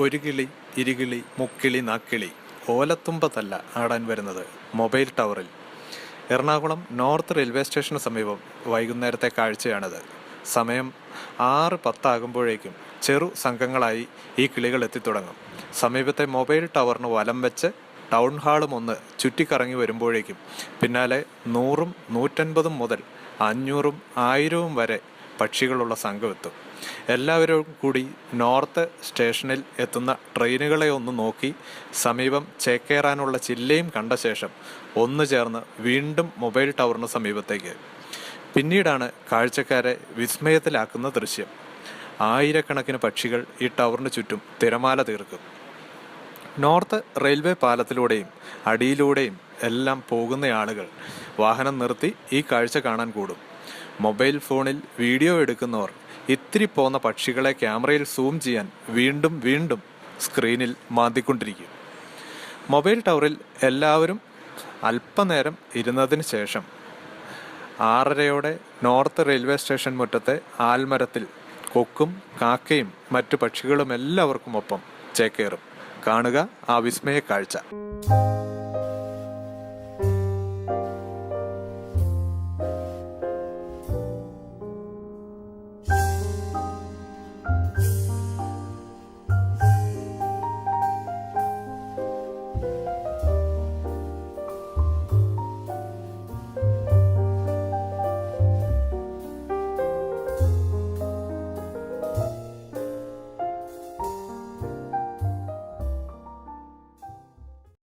ഒരു കിളി, ഇരുകിളി, മുക്കിളി, നാക്കിളി ഓലത്തുമ്പത്തല്ല ആടാൻ വരുന്നത്, മൊബൈൽ ടവറിൽ. എറണാകുളം നോർത്ത് റെയിൽവേ സ്റ്റേഷന് സമീപം വൈകുന്നേരത്തെ കാഴ്ചയാണിത്. സമയം 6:10 ചെറു സംഘങ്ങളായി ഈ കിളികൾ എത്തിത്തുടങ്ങും. സമീപത്തെ മൊബൈൽ ടവറിന് വലം വെച്ച് ടൗൺ ഹാളും ഒന്ന് ചുറ്റിക്കറങ്ങി വരുമ്പോഴേക്കും പിന്നാലെ 100, 150 മുതൽ 500, 1000 വരെ പക്ഷികളുള്ള സംഘം എത്തും. എല്ലാവരും കൂടി നോർത്ത് സ്റ്റേഷനിൽ എത്തുന്ന ട്രെയിനുകളെ ഒന്ന് നോക്കി സമീപം ചേക്കേറാനുള്ള ചില്ലയും കണ്ട ശേഷം ഒന്നു ചേർന്ന് വീണ്ടും മൊബൈൽ ടവറിന് സമീപത്തേക്ക്. പിന്നീടാണ് കാഴ്ചക്കാരെ വിസ്മയത്തിലാക്കുന്ന ദൃശ്യം. ആയിരക്കണക്കിന് പക്ഷികൾ ഈ ടവറിന് ചുറ്റും തിരമാല തീർക്കും. നോർത്ത് റെയിൽവേ പാലത്തിലൂടെയും അടിയിലൂടെയും എല്ലാം പോകുന്ന ആളുകൾ വാഹനം നിർത്തി ഈ കാഴ്ച കാണാൻ കൂടും. മൊബൈൽ ഫോണിൽ വീഡിയോ എടുക്കുന്നവർ ഇത്തിരി പോന്ന പക്ഷികളെ ക്യാമറയിൽ സൂം ചെയ്യാൻ വീണ്ടും വീണ്ടും സ്ക്രീനിൽ മാന്തിക്കൊണ്ടിരിക്കും. മൊബൈൽ ടവറിൽ എല്ലാവരും അല്പനേരം ഇരുന്നതിന് ശേഷം 6:30 നോർത്ത് റെയിൽവേ സ്റ്റേഷൻ മുറ്റത്തെ ആൽമരത്തിൽ കൊക്കും കാക്കയും മറ്റു പക്ഷികളും എല്ലാവർക്കും ഒപ്പം ചേക്കേറും. കാണുക ആ വിസ്മയ കാഴ്ച.